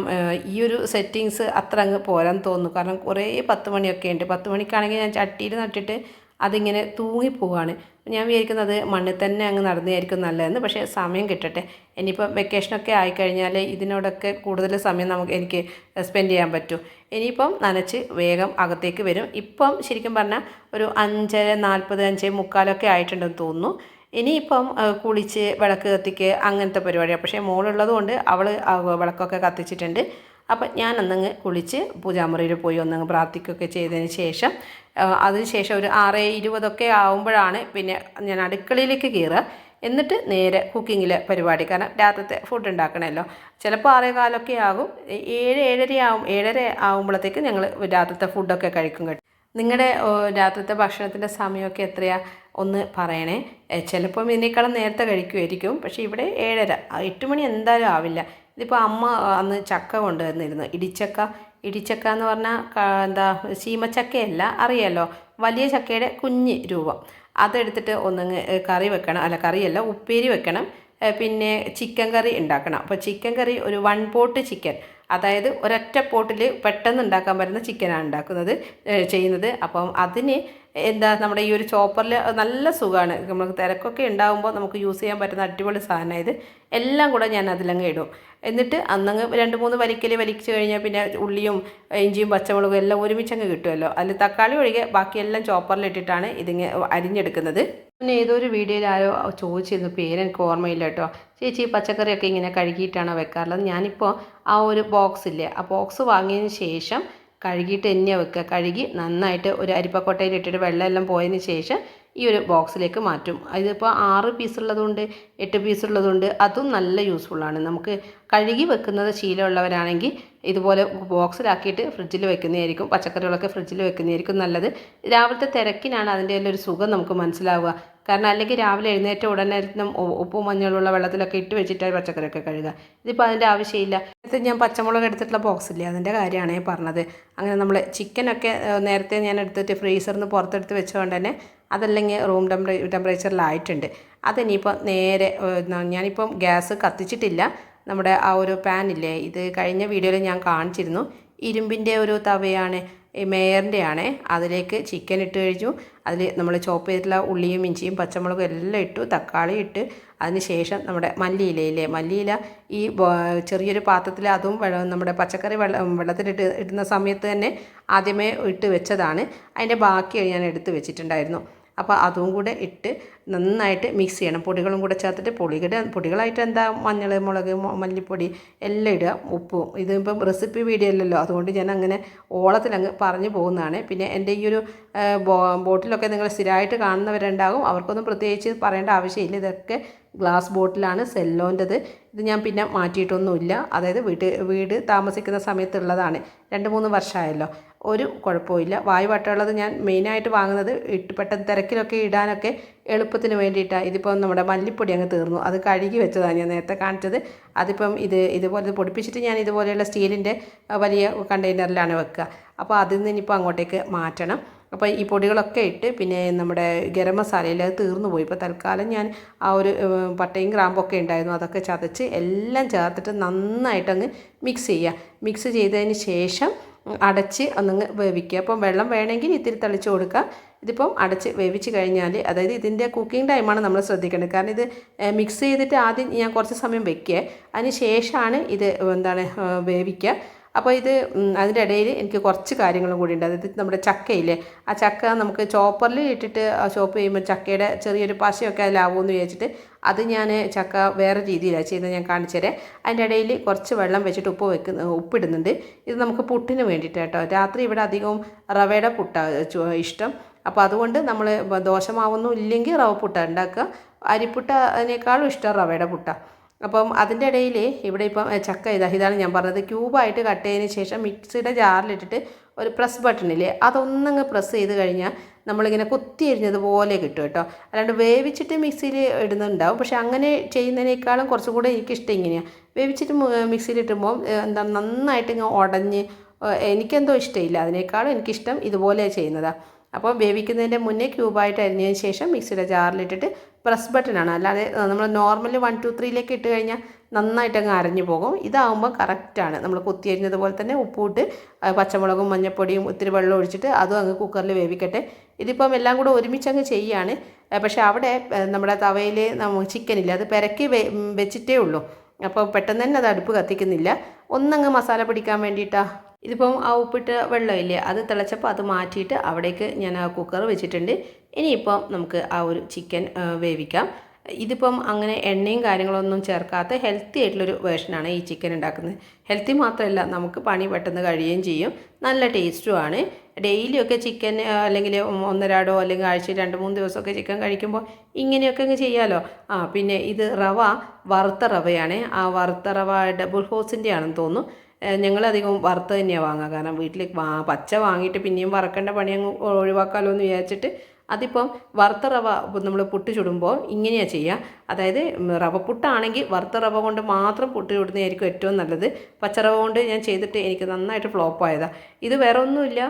ഈ ഒരു സെറ്റിങ്സ് അത്ര അങ്ങ് പോരാന്ന് തോന്നുന്നു. കാരണം കുറേ 10 മണിയൊക്കെ ഉണ്ട്. 10 മണിക്കാണെങ്കിൽ ഞാൻ ചട്ടിയിൽ നട്ടിട്ട് അതിങ്ങനെ തൂങ്ങിപ്പോവാണ്. ഞാൻ വിചാരിക്കുന്നത് മണ്ണിൽ തന്നെ അങ്ങ് നടന്നതായിരിക്കും നല്ലതെന്ന്. പക്ഷേ സമയം കിട്ടട്ടെ. ഇനിയിപ്പം വെക്കേഷനൊക്കെ ആയിക്കഴിഞ്ഞാൽ ഇതിനോടൊക്കെ കൂടുതൽ സമയം എനിക്ക് സ്പെൻഡ് ചെയ്യാൻ പറ്റും. ഇനിയിപ്പം നനച്ച് വേഗം അകത്തേക്ക് വരും. ഇപ്പം ശരിക്കും പറഞ്ഞാൽ ഒരു 5:40 5:45 ആയിട്ടുണ്ടെന്ന് തോന്നുന്നു. ഇനിയിപ്പം കുളിച്ച് വിളക്ക് കത്തിക്ക് അങ്ങനത്തെ പരിപാടിയാണ്. പക്ഷേ മോളുള്ളത് കൊണ്ട് അവൾ വിളക്കൊക്കെ കത്തിച്ചിട്ടുണ്ട്. അപ്പം ഞാൻ ഒന്നങ്ങ് കുളിച്ച് പൂജാമുറിയിൽ പോയി ഒന്നങ്ങ് പ്രാർത്ഥിക്കുകയൊക്കെ ചെയ്തതിന് ശേഷം അതിനുശേഷം ഒരു 6:20 ആകുമ്പോഴാണ് പിന്നെ ഞാൻ അടുക്കളയിലേക്ക് കയറുക. എന്നിട്ട് നേരെ കുക്കിങ്ങിലെ പരിപാടി. കാരണം രാത്രിത്തെ ഫുഡ് ഉണ്ടാക്കണമല്ലോ. ചിലപ്പോൾ 6:15 ആകും. 7:30 ആകുമ്പോഴത്തേക്ക് ഞങ്ങൾ രാത്രിത്തെ ഫുഡൊക്കെ കഴിക്കും കേട്ടോ. നിങ്ങളുടെ രാത്രിത്തെ ഭക്ഷണത്തിൻ്റെ സമയമൊക്കെ എത്രയാണ് ഒന്ന് പറയണേ. ചിലപ്പം ഇതിനേക്കാളും നേരത്തെ കഴിക്കുമായിരിക്കും. പക്ഷേ ഇവിടെ 7:30 8 മണി എന്തായാലും ആവില്ല. ഇതിപ്പോൾ അമ്മ അന്ന് ചക്ക കൊണ്ടുവന്നിരുന്നു. ഇടിച്ചക്ക എന്ന് പറഞ്ഞാൽ എന്താ ചീമച്ചക്കയല്ല, അറിയാലോ, വലിയ ചക്കയുടെ കുഞ്ഞ് രൂപം. അതെടുത്തിട്ട് ഒന്നങ്ങ് കറി വെക്കണം. അല്ല, കറിയല്ല, ഉപ്പേരി വെക്കണം. പിന്നെ ചിക്കൻ കറി ഉണ്ടാക്കണം. അപ്പോൾ ചിക്കൻ കറി ഒരു 1 പോട്ട് ചിക്കൻ, അതായത് ഒരൊറ്റ പോട്ടിൽ പെട്ടെന്ന് ഉണ്ടാക്കാൻ പറ്റുന്ന ചിക്കനാണ് ചെയ്യുന്നത്. അപ്പം അതിന് നമ്മുടെ ഈ ഒരു ചോപ്പറിൽ നല്ല സുഖമാണ്. നമുക്ക് തിരക്കൊക്കെ ഉണ്ടാകുമ്പോൾ നമുക്ക് യൂസ് ചെയ്യാൻ പറ്റുന്ന അടിപൊളി സാധനമാണ് ഇത്. എല്ലാം കൂടെ ഞാൻ അതിലങ്ങ് ഇടും. എന്നിട്ട് അന്നങ്ങ് 2-3 വലിച്ചു കഴിഞ്ഞാൽ പിന്നെ ഉള്ളിയും ഇഞ്ചിയും പച്ചമുളകും എല്ലാം ഒരുമിച്ചങ്ങ് കിട്ടുമല്ലോ. അതിൽ തക്കാളി ഒഴികെ ബാക്കിയെല്ലാം ചോപ്പറിലിട്ടിട്ടാണ് ഇതിങ്ങനെ അരിഞ്ഞെടുക്കുന്നത്. പിന്നെ ഏതൊരു വീഡിയോയിൽ ആരോ ചോദിച്ചിരുന്നു, പേരെനിക്ക് ഓർമ്മയില്ല കേട്ടോ, ചേച്ചി പച്ചക്കറിയൊക്കെ ഇങ്ങനെ കഴുകിയിട്ടാണോ വെക്കാറുള്ളത്? ഞാനിപ്പോൾ ആ ഒരു ബോക്സില്ലേ, ആ ബോക്സ് വാങ്ങിയതിന് ശേഷം കഴുകിയിട്ട് തന്നെയാണ് വെക്കുക. കഴുകി നന്നായിട്ട് ഒരു അരിപ്പക്കൊട്ടയിൽ ഇട്ടിട്ട് വെള്ളമെല്ലാം പോയതിന് ശേഷം ഈ ഒരു ബോക്സിലേക്ക് മാറ്റും. ഇതിപ്പോൾ 6 പീസുള്ളതുണ്ട്, 8 പീസുള്ളതുണ്ട്. അതും നല്ല യൂസ്ഫുള്ളാണ്. നമുക്ക് കഴുകി വെക്കുന്നത് ശീലമുള്ളവരാണെങ്കിൽ ഇതുപോലെ ബോക്സിലാക്കിയിട്ട് ഫ്രിഡ്ജിൽ വെക്കുന്നതായിരിക്കും. പച്ചക്കറികളൊക്കെ ഫ്രിഡ്ജിൽ വെക്കുന്നതായിരിക്കും നല്ലത്. രാവിലത്തെ തിരക്കിനാണ് അതിൻ്റെ എല്ലാം ഒരു സുഖം നമുക്ക് മനസ്സിലാവുക. കാരണം അല്ലെങ്കിൽ രാവിലെ എഴുന്നേറ്റ ഉടനെ ഉപ്പും മഞ്ഞളുള്ള വെള്ളത്തിലൊക്കെ ഇട്ട് വെച്ചിട്ടാണ് പച്ചക്കറിയൊക്കെ കഴുകുക. ഇതിപ്പോൾ അതിൻ്റെ ആവശ്യമില്ല. നേരത്തെ ഞാൻ പച്ചമുളക് എടുത്തിട്ടുള്ള ബോക്സില്ലേ, അതിൻ്റെ കാര്യമാണ് പറഞ്ഞത്. അങ്ങനെ നമ്മൾ ചിക്കനൊക്കെ നേരത്തെ ഞാൻ എടുത്തിട്ട് ഫ്രീസറിൽ നിന്ന് പുറത്തെടുത്ത് വെച്ചുകൊണ്ട് തന്നെ അതല്ലെങ്കിൽ റൂം ടെമ്പറേച്ചറിലായിട്ടുണ്ട്. അതിനിയിപ്പോൾ നേരെ ഞാനിപ്പം ഗ്യാസ് കത്തിച്ചിട്ടില്ല. നമ്മുടെ ആ ഒരു പാനില്ലേ, ഇത് കഴിഞ്ഞ വീഡിയോയിൽ ഞാൻ കാണിച്ചിരുന്നു. ഇരുമ്പിൻ്റെ ഒരു തവയാണ്, ഈ മേയറിൻ്റെ ആണ്. അതിലേക്ക് ചിക്കൻ ഇട്ട് കഴിഞ്ഞു. അതിൽ നമ്മൾ ചോപ്പ് ചെയ്തിട്ടുള്ള ഉള്ളിയും ഇഞ്ചിയും പച്ചമുളകും എല്ലാം ഇട്ടു, തക്കാളി ഇട്ട്. അതിന് ശേഷം നമ്മുടെ മല്ലിയില ഈ ചെറിയൊരു പാത്രത്തിൽ അതും നമ്മുടെ പച്ചക്കറി വെള്ളത്തിലിട്ട് ഇടുന്ന സമയത്ത് തന്നെ ആദ്യമേ ഇട്ട് വെച്ചതാണ്. അതിൻ്റെ ബാക്കി ഞാൻ എടുത്ത് വെച്ചിട്ടുണ്ടായിരുന്നു. അപ്പോൾ അതും കൂടെ ഇട്ട് നന്നായിട്ട് മിക്സ് ചെയ്യണം. പൊടികളും കൂടെ ചേർത്തിട്ട് പൊടികളായിട്ട് എന്താ മഞ്ഞൾ, മുളക്, മല്ലിപ്പൊടി എല്ലാം ഇടുക, ഉപ്പും. ഇതിപ്പം റെസിപ്പി വീഡിയോ അല്ലല്ലോ, അതുകൊണ്ട് ഞാൻ അങ്ങനെ ഓളത്തിലങ്ങ് പറഞ്ഞു പോകുന്നതാണ്. പിന്നെ എൻ്റെ ഈ ഒരു ബോട്ടിലൊക്കെ നിങ്ങൾ സ്ഥിരമായിട്ട് കാണുന്നവരുണ്ടാകും, അവർക്കൊന്നും പ്രത്യേകിച്ച് പറയേണ്ട ആവശ്യമില്ല. ഇതൊക്കെ ഗ്ലാസ് ബോട്ടിലാണ്, സെല്ലോൻ്റെത്. ഇത് ഞാൻ പിന്നെ മാറ്റിയിട്ടൊന്നുമില്ല. അതായത് വീട് താമസിക്കുന്ന സമയത്തുള്ളതാണ്. 2-3 വർഷമായല്ലോ, ഒരു കുഴപ്പമില്ല. വായുവട്ടമുള്ളത് ഞാൻ മെയിനായിട്ട് വാങ്ങുന്നത് പെട്ടെന്ന് തിരക്കിലൊക്കെ ഇടാനൊക്കെ എളുപ്പത്തിന് വേണ്ടിയിട്ടാണ്. ഇതിപ്പോൾ നമ്മുടെ മല്ലിപ്പൊടി അങ്ങ് തീർന്നു, അത് കഴുകി വെച്ചതാണ് ഞാൻ നേരത്തെ കാണിച്ചത്. അതിപ്പം ഇതുപോലെ പൊടിപ്പിച്ചിട്ട് ഞാൻ ഇതുപോലെയുള്ള സ്റ്റീലിൻ്റെ വലിയ കണ്ടെയ്നറിലാണ് വെക്കുക. അപ്പോൾ അതിൽ നിന്ന് ഇനിയിപ്പോൾ അങ്ങോട്ടേക്ക് മാറ്റണം. അപ്പോൾ ഈ പൊടികളൊക്കെ ഇട്ട് പിന്നെ നമ്മുടെ ഗരം മസാലയിൽ അത് തീർന്നു പോയി. ഇപ്പോൾ തൽക്കാലം ഞാൻ ആ ഒരു പട്ടയും ഗ്രാമ്പൊക്കെ ഉണ്ടായിരുന്നു, അതൊക്കെ ചതച്ച് എല്ലാം ചേർത്തിട്ട് നന്നായിട്ടങ്ങ് മിക്സ് ചെയ്യുക. മിക്സ് ചെയ്തതിന് ശേഷം അടച്ച് ഒന്നങ്ങ് വേവിക്കുക. അപ്പം വെള്ളം വേണമെങ്കിൽ ഇത്തിരി തളിച്ച് കൊടുക്കുക. ഇതിപ്പം അടച്ച് വേവിച്ച് കഴിഞ്ഞാൽ, അതായത് ഇതിൻ്റെ കുക്കിംഗ് ടൈമാണ് നമ്മൾ ശ്രദ്ധിക്കേണ്ടത്. കാരണം ഇത് മിക്സ് ചെയ്തിട്ട് ആദ്യം ഞാൻ കുറച്ച് സമയം വെക്കുക, അതിന് ശേഷമാണ് ഇത് വേവിക്കുക. അപ്പോൾ ഇത് അതിൻ്റെ ഇടയിൽ എനിക്ക് കുറച്ച് കാര്യങ്ങളും കൂടി ഉണ്ട്. അതായത് നമ്മുടെ ചക്കയില്ലേ, ആ ചക്ക നമുക്ക് ചോപ്പറിൽ ഇട്ടിട്ട് ചോപ്പ് ചെയ്യുമ്പോൾ ചക്കയുടെ ചെറിയൊരു പശയൊക്കെ അതിലാവുമെന്ന് വിചാരിച്ചിട്ട് അത് ഞാൻ ചക്ക വേറെ രീതിയിലാണ് ചെയ്യുന്നത്, ഞാൻ കാണിച്ചു തരാം. അതിൻ്റെ ഇടയിൽ കുറച്ച് വെള്ളം വെച്ചിട്ട് ഉപ്പിടുന്നുണ്ട്. ഇത് നമുക്ക് പുട്ടിന് വേണ്ടിയിട്ട് കേട്ടോ. രാത്രി ഇവിടെ അധികവും റവയുടെ പുട്ടാണ് ഇഷ്ടം. അപ്പോൾ അതുകൊണ്ട് നമ്മൾ ദോശമാവൊന്നും ഇല്ലെങ്കിൽ റവ പുട്ടാണ് ഉണ്ടാക്കുക. അരിപ്പുട്ടതിനേക്കാളും ഇഷ്ടം റവയുടെ പുട്ടാണ്. അപ്പം അതിൻ്റെ ഇടയിൽ ഇവിടെ ഇപ്പം ചക്ക ഇതാണ് ഞാൻ പറഞ്ഞത്. ക്യൂബായിട്ട് കട്ട് ചെയ്തതിന് ശേഷം മിക്സിയുടെ ജാറിലിട്ടിട്ട് ഒരു പ്രസ് ബട്ടണില്ലേ, അതൊന്നങ്ങ് പ്രസ് ചെയ്ത് കഴിഞ്ഞാൽ നമ്മളിങ്ങനെ കുത്തി എരിഞ്ഞതുപോലെ കിട്ടും കേട്ടോ. അല്ലാണ്ട് വേവിച്ചിട്ട് മിക്സിയിൽ ഇടുന്നുണ്ടാവും, പക്ഷെ അങ്ങനെ ചെയ്യുന്നതിനേക്കാളും കുറച്ചും കൂടെ എനിക്കിഷ്ടം ഇങ്ങനെയാണ്. വേവിച്ചിട്ട് മിക്സിയിൽ ഇട്ടുമ്പോൾ നന്നായിട്ട് ഇങ്ങനെ ഉടഞ്ഞ് എനിക്കെന്തോ ഇഷ്ടമില്ല. അതിനേക്കാളും എനിക്കിഷ്ടം ഇതുപോലെ ചെയ്യുന്നതാണ്. അപ്പോൾ വേവിക്കുന്നതിൻ്റെ മുന്നേ ക്യൂബായിട്ട് അരിഞ്ഞതിന് ശേഷം മിക്സിയുടെ ജാറിലിട്ടിട്ട് പ്രസ് ബട്ടനാണ്, അല്ലാതെ നമ്മൾ നോർമൽ 1 2 3 ഇട്ട് കഴിഞ്ഞാൽ നന്നായിട്ട് അങ്ങ് അരഞ്ഞു പോകും. ഇതാകുമ്പോൾ കറക്റ്റാണ്. നമ്മൾ കുത്തിയരിഞ്ഞതുപോലെ തന്നെ ഉപ്പിട്ട് പച്ചമുളകും മഞ്ഞൾപ്പൊടിയും ഇത്തിരി വെള്ളം ഒഴിച്ചിട്ട് അതും അങ്ങ് കുക്കറിൽ വേവിക്കട്ടെ. ഇതിപ്പം എല്ലാം കൂടെ ഒരുമിച്ച് അങ്ങ് ചെയ്യുകയാണ്. പക്ഷേ അവിടെ നമ്മുടെ തവയിൽ ചിക്കനില്ല, അത് പെരക്കി വെച്ചിട്ടേ ഉള്ളൂ. അപ്പോൾ പെട്ടെന്ന് തന്നെ അത് അടുപ്പ് കത്തിക്കുന്നില്ല, ഒന്നങ്ങ് മസാല പിടിക്കാൻ വേണ്ടിയിട്ടാണ്. ഇതിപ്പം ആ ഉപ്പിട്ട വെള്ളമില്ലേ, അത് തിളച്ചപ്പോൾ അത് മാറ്റിയിട്ട് അവിടേക്ക് ഞാൻ ആ കുക്കർ വെച്ചിട്ടുണ്ട്. ഇനിയിപ്പം നമുക്ക് ആ ഒരു ചിക്കൻ വേവിക്കാം. ഇതിപ്പം അങ്ങനെ എണ്ണയും കാര്യങ്ങളൊന്നും ചേർക്കാത്ത ഹെൽത്തി ആയിട്ടുള്ളൊരു വേർഷനാണ് ഈ ചിക്കൻ ഉണ്ടാക്കുന്നത്. ഹെൽത്തി മാത്രമല്ല, നമുക്ക് പണി പെട്ടെന്ന് കഴിയുകയും ചെയ്യും, നല്ല ടേസ്റ്റുമാണ്. ഡെയിലിയൊക്കെ ചിക്കൻ അല്ലെങ്കിൽ ഒന്നരാടോ അല്ലെങ്കിൽ ആഴ്ചയിൽ 2 3 ദിവസമൊക്കെ ചിക്കൻ കഴിക്കുമ്പോൾ ഇങ്ങനെയൊക്കെ അങ്ങ് ചെയ്യാമല്ലോ. പിന്നെ ഇത് റവ വറുത്ത റവയാണ്. ആ വറുത്ത റവ ഡബിൾ ഹോസിൻ്റെ ആണെന്ന് തോന്നുന്നു. ഞങ്ങളധികം വറുത്ത് തന്നെയാണ് വാങ്ങുക, കാരണം വീട്ടിൽ പച്ച വാങ്ങിയിട്ട് പിന്നെയും വറക്കേണ്ട പണി അങ്ങ് ഒഴിവാക്കാമല്ലോ എന്ന് വിചാരിച്ചിട്ട് അതിപ്പം വറുത്ത റവ നമ്മൾ പുട്ട് ചുടുമ്പോൾ ഇങ്ങനെയാണ് ചെയ്യുക. അതായത് റവ പുട്ടാണെങ്കിൽ വറുത്ത റവ കൊണ്ട് മാത്രം പുട്ട് ചുടുന്നതായിരിക്കും ഏറ്റവും നല്ലത്. പച്ചറവ കൊണ്ട് ഞാൻ ചെയ്തിട്ട് എനിക്ക് നന്നായിട്ട് ഫ്ലോപ്പായതാണ്. ഇത് വേറെ ഒന്നുമില്ല,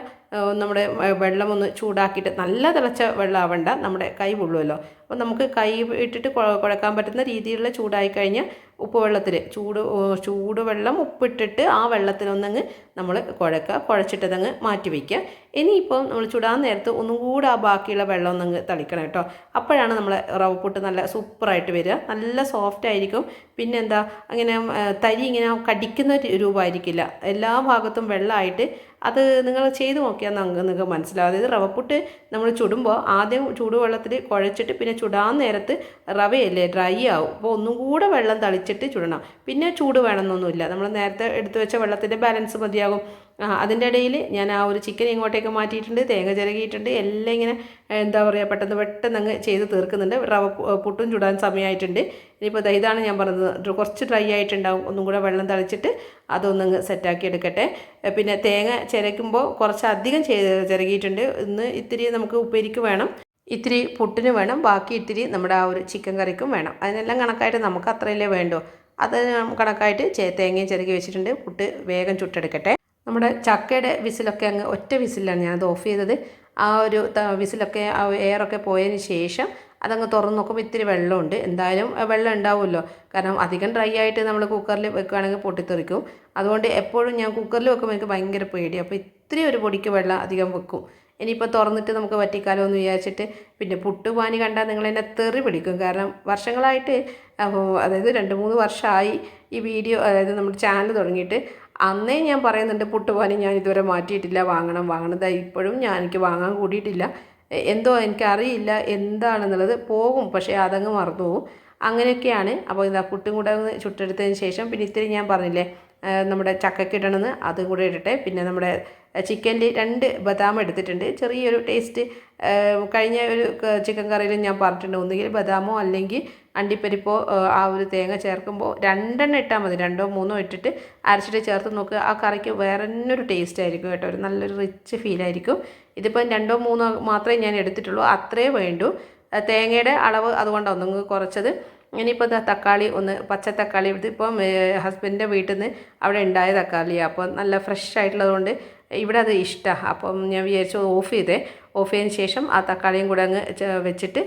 നമ്മുടെ വെള്ളം ഒന്ന് ചൂടാക്കിയിട്ട്, നല്ല തിളച്ച വെള്ളം ആവണ്ട, നമ്മുടെ കൈ പൊള്ളുമല്ലോ. അപ്പോൾ നമുക്ക് കൈ ഇട്ടിട്ട് കുഴക്കാൻ പറ്റുന്ന രീതിയിലുള്ള ചൂടായി കഴിഞ്ഞാൽ ഉപ്പുവെള്ളത്തിൽ ചൂടുവെള്ളം ഉപ്പിട്ടിട്ട് ആ വെള്ളത്തിലൊന്നങ്ങ് നമ്മൾ കുഴച്ചിട്ടതങ്ങ് മാറ്റി വയ്ക്കുക. ഇനിയിപ്പോൾ നമ്മൾ ചുടാൻ നേരത്ത് ഒന്നും കൂടെ ആ ബാക്കിയുള്ള വെള്ളം ഒന്നങ്ങ് തളിക്കണം കേട്ടോ. അപ്പോഴാണ് നമ്മളെ റവപ്പുട്ട് നല്ല സൂപ്പറായിട്ട് വരിക, നല്ല സോഫ്റ്റ് ആയിരിക്കും. പിന്നെന്താ, അങ്ങനെ തരി ഇങ്ങനെ കടിക്കുന്ന രൂപമായിരിക്കില്ല, എല്ലാ ഭാഗത്തും വെള്ളമായിട്ട്. അത് നിങ്ങൾ ചെയ്ത് നോക്കിയാൽ നിങ്ങൾക്ക് മനസ്സിലാവും. അതായത് റവപ്പുട്ട് നമ്മൾ ചുടുമ്പോൾ ആദ്യം ചൂടുവെള്ളത്തിൽ കുഴച്ചിട്ട് പിന്നെ ചുടാൻ നേരത്ത് റവയല്ലേ ഡ്രൈ ആവും, അപ്പോൾ ഒന്നും കൂടെ വെള്ളം തളിച്ചിട്ട് ചുടണം. പിന്നെ ചൂട് വേണമെന്നൊന്നുമില്ല, നമ്മൾ നേരത്തെ എടുത്തു വെച്ച വെള്ളത്തിൻ്റെ ബാലൻസ് മതിയാകും. അതിൻ്റെ ഇടയിൽ ഞാൻ ആ ഒരു ചിക്കൻ ഇങ്ങോട്ടേക്ക് മാറ്റിയിട്ടുണ്ട്, തേങ്ങ ചിരകിയിട്ടുണ്ട്, എല്ലാം ഇങ്ങനെ എന്താ പറയുക പെട്ടെന്ന് അങ്ങ് ചെയ്ത് തീർക്കുന്നുണ്ട്. റവ പുട്ടും ചുടാൻ സമയമായിട്ടുണ്ട്. ഇനിയിപ്പോൾ ഇതാണ് ഞാൻ പറഞ്ഞത്, കുറച്ച് ഡ്രൈ ആയിട്ടുണ്ടാവും, ഒന്നും കൂടെ വെള്ളം തളിച്ചിട്ട് അതൊന്നങ്ങ് സെറ്റാക്കി എടുക്കട്ടെ. പിന്നെ തേങ്ങ ചിരക്കുമ്പോൾ കുറച്ചധികം ചിരകിയിട്ടുണ്ട്. ഇന്ന് ഇത്തിരി നമുക്ക് ഉപ്പേരിക്ക് വേണം, ഇത്തിരി പുട്ടിന് വേണം, ബാക്കി ഇത്തിരി നമ്മുടെ ആ ഒരു ചിക്കൻ കറിക്കും വേണം. അതിനെല്ലാം കണക്കായിട്ട് നമുക്ക് അത്രയല്ലേ വേണ്ടോ, അത് കണക്കായിട്ട് തേങ്ങയും ചിരകി വെച്ചിട്ടുണ്ട്. പുട്ട് വേഗം ചുട്ടെടുക്കട്ടെ. നമ്മുടെ ചക്കയുടെ വിസിലൊക്കെ അങ്ങ് ഒറ്റ വിസിലാണ് ഞാനത് ഓഫ് ചെയ്തത്. ആ ഒരു വിസിലൊക്കെ ആ എയറൊക്കെ പോയതിന് ശേഷം അതങ്ങ് തുറന്ന് നോക്കുമ്പോൾ ഇത്തിരി വെള്ളമുണ്ട്. എന്തായാലും വെള്ളം ഉണ്ടാവുമല്ലോ, കാരണം അധികം ഡ്രൈ ആയിട്ട് നമ്മൾ കുക്കറിൽ വെക്കുകയാണെങ്കിൽ പൊട്ടിത്തെറിക്കും. അതുകൊണ്ട് എപ്പോഴും ഞാൻ കുക്കറിൽ വെക്കുമ്പോൾ എനിക്ക് ഭയങ്കര പേടി, അപ്പോൾ ഇത്തിരി ഒരു പൊടിക്ക് വെള്ളം അധികം വെക്കും. ഇനിയിപ്പോൾ തുറന്നിട്ട് നമുക്ക് വറ്റിക്കാലോ എന്ന് വിചാരിച്ചിട്ട്. പിന്നെ പുട്ടുപാനി കണ്ടാൽ നിങ്ങളെന്നെ തെറി പിടിക്കും, കാരണം വർഷങ്ങളായിട്ട്, അതായത് 2 3 വർഷമായി ഈ വീഡിയോ, അതായത് നമ്മുടെ ചാനൽ തുടങ്ങിയിട്ട്. അന്നേ ഞാൻ പറയുന്നുണ്ട് പുട്ടുപാനി ഞാൻ ഇതുവരെ മാറ്റിയിട്ടില്ല, വാങ്ങണത് ഇപ്പോഴും എനിക്ക് വാങ്ങാൻ കൂടിയിട്ടില്ല. എന്തോ എനിക്കറിയില്ല എന്താണെന്നുള്ളത്, പോകും പക്ഷേ അതങ്ങ് മറന്നു പോകും, അങ്ങനെയൊക്കെയാണ്. അപ്പോൾ ഇതാ പുട്ടും കൂടെ ഒന്ന് ചുട്ടെടുത്തതിന് ശേഷം പിന്നെ ഇത്തിരി ഞാൻ പറഞ്ഞില്ലേ നമ്മുടെ ചക്കയ്ക്ക് ഇടണമെന്ന്, അതും കൂടെ ഇടട്ടെ. പിന്നെ നമ്മുടെ ചിക്കനിൽ 2 ബദാം എടുത്തിട്ടുണ്ട്, ചെറിയൊരു ടേസ്റ്റ്. കഴിഞ്ഞ ഒരു ചിക്കൻ കറിയിലും ഞാൻ പറഞ്ഞിട്ടുണ്ട്, ഒന്നുകിൽ ബദാമോ അല്ലെങ്കിൽ അണ്ടിപ്പരിപ്പോ ആ ഒരു തേങ്ങ ചേർക്കുമ്പോൾ 2 എണ്ണം ഇട്ടാൽ മതി, 2 3 ഇട്ടിട്ട് അരച്ചിട്ട് ചേർത്ത് നോക്കുക. ആ കറിക്ക് വേറെ തന്നെ ഒരു ടേസ്റ്റ് ആയിരിക്കും കേട്ടോ, ഒരു നല്ലൊരു റിച്ച് ഫീലായിരിക്കും. ഇതിപ്പം 2 3 മാത്രമേ ഞാൻ എടുത്തിട്ടുള്ളൂ, അത്രേ വേണ്ടൂ. തേങ്ങയുടെ അളവ് അതുകൊണ്ടാണ് ഒന്നും കുറച്ചത്. ഇനിയിപ്പോൾ തക്കാളി പച്ച തക്കാളി എടുത്ത്, ഇപ്പം ഹസ്ബൻഡിൻ്റെ വീട്ടിൽ നിന്ന് അവിടെ ഉണ്ടായ തക്കാളിയാണ്, അപ്പോൾ നല്ല ഫ്രഷ് ആയിട്ടുള്ളതുകൊണ്ട് ഇവിടെ അത് ഇഷ്ടമാണ്. അപ്പം ഞാൻ വിചാരിച്ചു ഓഫ് ചെയ്തതിന് ശേഷം ആ തക്കാളിയും കൂടെ അങ്ങ് വെച്ചിട്ട്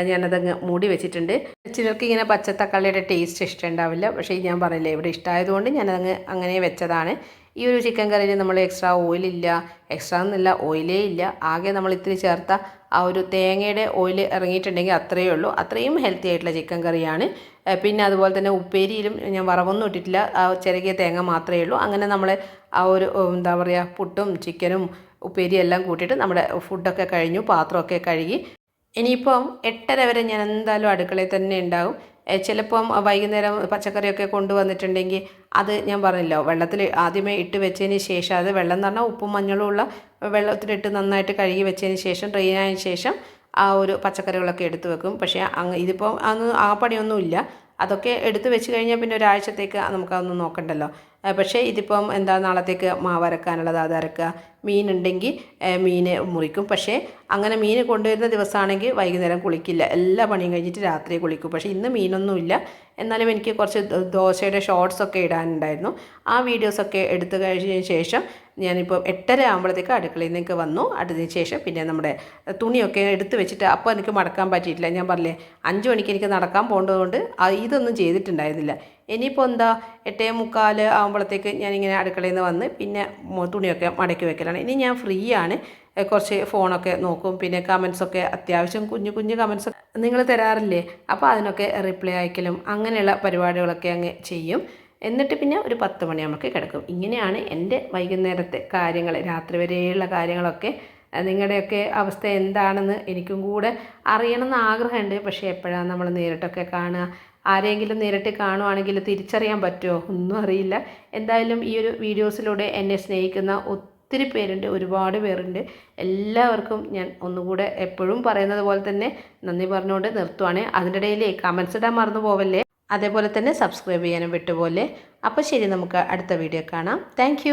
ഞാനതങ്ങ് മൂടി വെച്ചിട്ടുണ്ട്. ചിലർക്ക് ഇങ്ങനെ പച്ച തക്കാളിയുടെ ടേസ്റ്റ് ഇഷ്ടമുണ്ടാവില്ല, പക്ഷേ ഞാൻ പറയില്ലേ ഇവിടെ ഇഷ്ടമായതുകൊണ്ട് ഞാനതങ്ങ് അങ്ങനെ വെച്ചതാണ്. ഈ ഒരു ചിക്കൻ കറിയിൽ നമ്മൾ എക്സ്ട്രാ ഓയിലില്ല, എക്സ്ട്രാ എന്നല്ല ഓയിലേ ഇല്ല, ആകെ നമ്മൾ ഇത്തിരി ചേർത്ത ആ ഒരു തേങ്ങയുടെ ഓയിൽ ഇറങ്ങിയിട്ടുണ്ടെങ്കിൽ അത്രയേ ഉള്ളൂ. അത്രയും ഹെൽത്തി ആയിട്ടുള്ള ചിക്കൻ കറിയാണ്. പിന്നെ അതുപോലെ തന്നെ ഉപ്പേരിയിലും ഞാൻ വറവൊന്നും ഇട്ടിട്ടില്ല, ആ ചിരകിയ തേങ്ങ മാത്രമേ ഉള്ളൂ. അങ്ങനെ നമ്മൾ ആ ഒരു എന്താ പറയുക പുട്ടും ചിക്കനും ഉപ്പേരി എല്ലാം കൂട്ടിയിട്ട് നമ്മുടെ ഫുഡൊക്കെ കഴിഞ്ഞു, പാത്രമൊക്കെ കഴുകി. ഇനിയിപ്പം 8:30 വരെ ഞാൻ എന്തായാലും അടുക്കളയിൽ തന്നെ ഉണ്ടാവും. ചിലപ്പം വൈകുന്നേരം പച്ചക്കറിയൊക്കെ കൊണ്ടുവന്നിട്ടുണ്ടെങ്കിൽ അത് ഞാൻ പറഞ്ഞല്ലോ വെള്ളത്തിൽ ആദ്യമേ ഇട്ട് വെച്ചതിന് ശേഷം, അത് വെള്ളം എന്ന് പറഞ്ഞാൽ ഉപ്പും മഞ്ഞളും ഉള്ള വെള്ളത്തിലിട്ട് നന്നായിട്ട് കഴുകി വെച്ചതിന് ശേഷം, ഡ്രെയിൻ ആയതിനു ശേഷം ആ ഒരു പച്ചക്കറികളൊക്കെ എടുത്ത് വെക്കും. പക്ഷേ ഇതിപ്പം ആ പണിയൊന്നുമില്ല, അതൊക്കെ എടുത്ത് വെച്ച് കഴിഞ്ഞാൽ പിന്നെ ഒരാഴ്ചത്തേക്ക് നമുക്കതൊന്നും നോക്കണ്ടല്ലോ. പക്ഷേ ഇതിപ്പം എന്താ നാളത്തേക്ക് മാവ് അരക്കാനുള്ളത് അത് അരക്കുക, മീനുണ്ടെങ്കിൽ മീൻ മുറിക്കും. പക്ഷേ അങ്ങനെ മീൻ കൊണ്ടുവരുന്ന ദിവസമാണെങ്കിൽ വൈകുന്നേരം കുളിക്കില്ല, എല്ലാ പണിയും കഴിഞ്ഞിട്ട് രാത്രി കുളിക്കും. പക്ഷേ ഇന്ന് മീനൊന്നുമില്ല. എന്നാലും എനിക്ക് കുറച്ച് ദോശയുടെ ഷോർട്സൊക്കെ ഇടാനുണ്ടായിരുന്നു. ആ വീഡിയോസൊക്കെ എടുത്തു കഴിഞ്ഞതിന് ശേഷം ഞാനിപ്പോൾ 8:30 ആകുമ്പോഴത്തേക്ക് അടുക്കളയിൽ നിന്നൊക്കെ വന്നു. അതിന് ശേഷം പിന്നെ നമ്മുടെ തുണിയൊക്കെ എടുത്ത് വെച്ചിട്ട് അപ്പോൾ എനിക്ക് മടക്കാൻ പറ്റിയിട്ടില്ല. ഞാൻ പറഞ്ഞില്ലേ 5 മണിക്ക് എനിക്ക് നടക്കാൻ പോകേണ്ടതുകൊണ്ട് ഇതൊന്നും ചെയ്തിട്ടുണ്ടായിരുന്നില്ല. ഇനിയിപ്പോൾ എന്താ 8:45 ആകുമ്പോഴത്തേക്ക് ഞാനിങ്ങനെ അടുക്കളയിൽ നിന്ന് വന്ന് പിന്നെ തുണിയൊക്കെ മടക്കി വെക്കലാണ്. ഇനി ഞാൻ ഫ്രീ ആണ്, കുറച്ച് ഫോണൊക്കെ നോക്കും. പിന്നെ കമൻസൊക്കെ അത്യാവശ്യം കുഞ്ഞു കുഞ്ഞു കമൻസ് നിങ്ങൾ തരാറില്ലേ, അപ്പോൾ അതിനൊക്കെ റിപ്ലൈ അയക്കലും അങ്ങനെയുള്ള പരിപാടികളൊക്കെ അങ്ങ് ചെയ്യും. എന്നിട്ട് പിന്നെ ഒരു 10 മണിയാകുമ്പോൾ കിടക്കും. ഇങ്ങനെയാണ് എൻ്റെ വൈകുന്നേരത്തെ കാര്യങ്ങൾ, രാത്രി വരെയുള്ള കാര്യങ്ങളൊക്കെ. നിങ്ങളുടെയൊക്കെ അവസ്ഥ എന്താണെന്ന് എനിക്കും കൂടെ അറിയണമെന്ന് ആഗ്രഹമുണ്ട്. പക്ഷേ എപ്പോഴാണ് നമ്മൾ നേരിട്ടൊക്കെ കാണുക? ആരെങ്കിലും നേരിട്ട് കാണുവാണെങ്കിൽ തിരിച്ചറിയാൻ പറ്റുമോ? ഒന്നും അറിയില്ല. എന്തായാലും ഈ ഒരു വീഡിയോസിലൂടെ എന്നെ സ്നേഹിക്കുന്ന ഒത്തിരി പേരുണ്ട്, ഒരുപാട് പേരുണ്ട്. എല്ലാവർക്കും ഞാൻ ഒന്നുകൂടെ എപ്പോഴും പറയുന്നത് പോലെ തന്നെ നന്ദി പറഞ്ഞുകൊണ്ട് നിർത്തുവാണ്. അതിൻ്റെ ഇടയിൽ കമൻസ് ഇടാൻ മറന്നു പോവല്ലേ. അതേപോലെ തന്നെ സബ്സ്ക്രൈബ് ചെയ്യാനും വിട്ടുപോലെ. അപ്പോൾ ശരി, നമുക്ക് അടുത്ത വീഡിയോ കാണാം. താങ്ക്